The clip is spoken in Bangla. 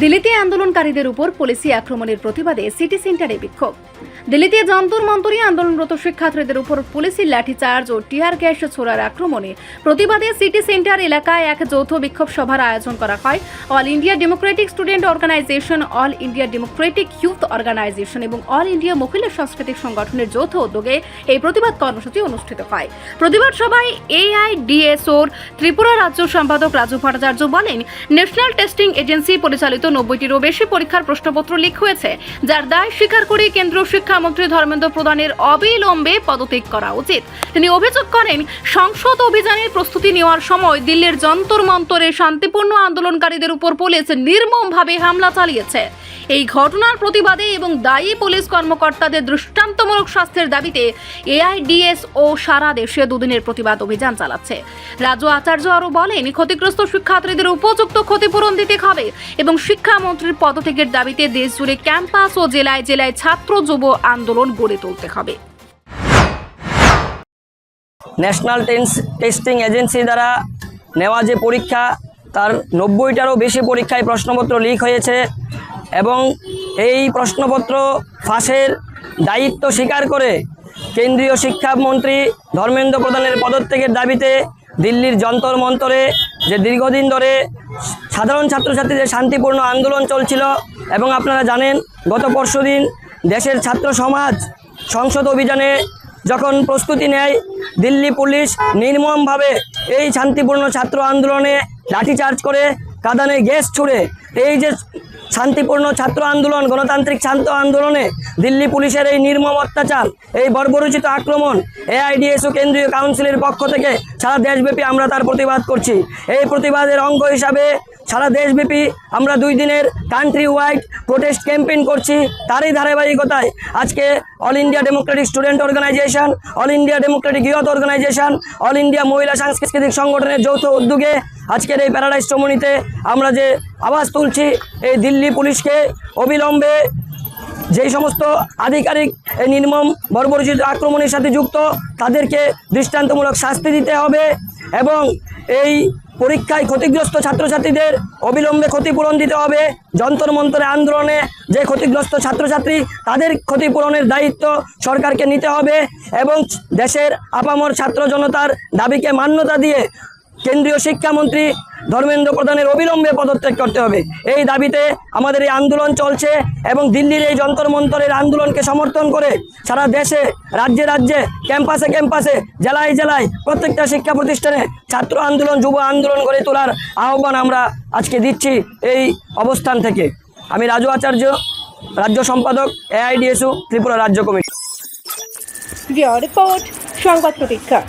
দিল্লিতে আন্দোলনকারীদের উপর পুলিশি আক্রমণের প্রতিবাদে সিটি সেন্টারে বিক্ষোভ। দিল্লিতে যন্তর মন্তরে আন্দোলনরত শিক্ষার্থীদের উপর পুলিশি লাঠিচার্জ ও টিয়ার গ্যাস ছোড়ার আক্রমণে প্রতিবাদে সিটি সেন্টার এলাকায় এক যৌথ বিক্ষোভ সভার আয়োজন করা হয়। All India Democratic Student Organisation, All India Democratic Youth Organisation এবং অল ইন্ডিয়া মহিলা সাংস্কৃতিক সংগঠনের যৌথ উদ্যোগে এই প্রতিবাদ কর্মসূচি অনুষ্ঠিত হয়। প্রতিবাদ সভায় এআইডিএসওর ত্রিপুরা রাজ্য সম্পাদক রাজু ভট্টাচার্য বলেন, ন্যাশনাল টেস্টিং এজেন্সি পরিচালিত 90টিরও বেশি পরীক্ষার প্রশ্নপত্র লিক হয়েছে, যার দায় স্বীকার করে কেন্দ্রীয় শিক্ষামন্ত্রী ধর্মেন্দ্র প্রধানের অবিলম্বে পদত্যাগ করা উচিত। তিনি অভিযোগ করেন, সংসদ অভিযানের প্রস্তুতি নেওয়ার সময় দিল্লির যন্তর মন্তরে শান্তিপূর্ণ আন্দোলনকারীদের উপর পুলিশ নির্মমভাবে হামলা চালিয়েছে। এই ঘটনার প্রতিবাদে এবং দায়ী পুলিশ কর্মকর্তাদের দৃষ্টান্তমূলক শাস্তির দাবিতে এআইডিএসও সারা দেশে দুদিনের প্রতিবাদ অভিযান চালাচ্ছে। রাজু আচার্য আরও বলেন, ক্ষতিগ্রস্ত শিক্ষার্থীদের উপযুক্ত ক্ষতিপূরণ দিতে হবে এবং শিক্ষামন্ত্রীর পদত্যাগের দাবিতে দেশজুড়ে ক্যাম্পাস ও জেলায় জেলায় ছাত্র যুব আন্দোলন গড়ে তুলতে হবে। ন্যাশনাল টেস্টিং এজেন্সি দ্বারা নেওয়া যে পরীক্ষা, তার 90টারও বেশি পরীক্ষায় প্রশ্নপত্র লিক হয়েছে এবং এই প্রশ্নপত্র ফাঁসের দায়িত্ব স্বীকার করে কেন্দ্রীয় শিক্ষামন্ত্রী ধর্মেন্দ্র প্রধানের পদত্যাগের দাবিতে দিল্লির যন্তর মন্তরে যে দীর্ঘদিন ধরে সাধারণ ছাত্রছাত্রীদের শান্তিপূর্ণ আন্দোলন চলছিল এবং আপনারা জানেন, গত পরশুদিন দেশের ছাত্র সমাজ সংসদ অভিযানে যখন প্রস্তুতি নেয়, দিল্লি পুলিশ নির্মমভাবে এই শান্তিপূর্ণ ছাত্র আন্দোলনে লাঠিচার্জ করে, কাঁদানে গ্যাস ছুড়ে এই যে শান্তিপূর্ণ ছাত্র আন্দোলন, গণতান্ত্রিক ছাত্র আন্দোলনে দিল্লি পুলিশের এই নির্মম অত্যাচার, এই বর্বরোচিত আক্রমণ এআইডিএসও কেন্দ্রীয় কাউন্সিলের পক্ষ থেকে সারা দেশব্যাপী আমরা তার প্রতিবাদ করছি। এই প্রতিবাদের অঙ্গ হিসাবে সারা দেশব্যাপী আমরা 2 দিনের কান্ট্রি ওয়াইড প্রোটেস্ট ক্যাম্পেইন করছি। তারই ধারাবাহিকতায় আজকে All India Democratic Student Organisation, All India Democratic Youth Organisation, All India Mahila Sanskritik সংগঠনের যৌথ উদ্যোগে আজকের এই প্যারাডাইস চমনিতে আমরা যে আওয়াজ তুলছি, এই দিল্লি পুলিশকে অবিলম্বে যেই সমস্ত আধিকারিক এই নির্মম বর্বরোচিত আক্রমণের সাথে যুক্ত, তাদেরকে দৃষ্টান্তমূলক শাস্তি দিতে হবে এবং এই পরীক্ষায় ক্ষতিগ্রস্ত ছাত্রছাত্রীদের অবিলম্বে ক্ষতিপূরণ দিতে হবে। যন্তর মন্তরে আন্দোলনে যে ক্ষতিগ্রস্ত ছাত্রছাত্রী, তাদের ক্ষতিপূরণের দায়িত্ব সরকারকে নিতে হবে এবং দেশের আপামর ছাত্র জনতার দাবিকে মান্যতা দিয়ে কেন্দ্রীয় শিক্ষামন্ত্রী ধর্মেন্দ্র প্রধানের অবিলম্বে পদত্যাগ করতে হবে। এই দাবিতে আমাদের এই আন্দোলন চলছে এবং দিল্লির এই যন্তর মন্তরের আন্দোলনকে সমর্থন করে সারা দেশে, রাজ্যে রাজ্যে, ক্যাম্পাসে ক্যাম্পাসে, জেলায় জেলায় প্রত্যেকটা শিক্ষা প্রতিষ্ঠানে ছাত্র আন্দোলন, যুব আন্দোলন গড়ে তোলার আহ্বান আমরা আজকে দিচ্ছি এই অবস্থান থেকে। আমি রাজু আচার্য, রাজ্য সম্পাদক এআইডিএসও ত্রিপুরা রাজ্য কমিটি। রিপোর্ট সংবাদ প্রতীক্ষা।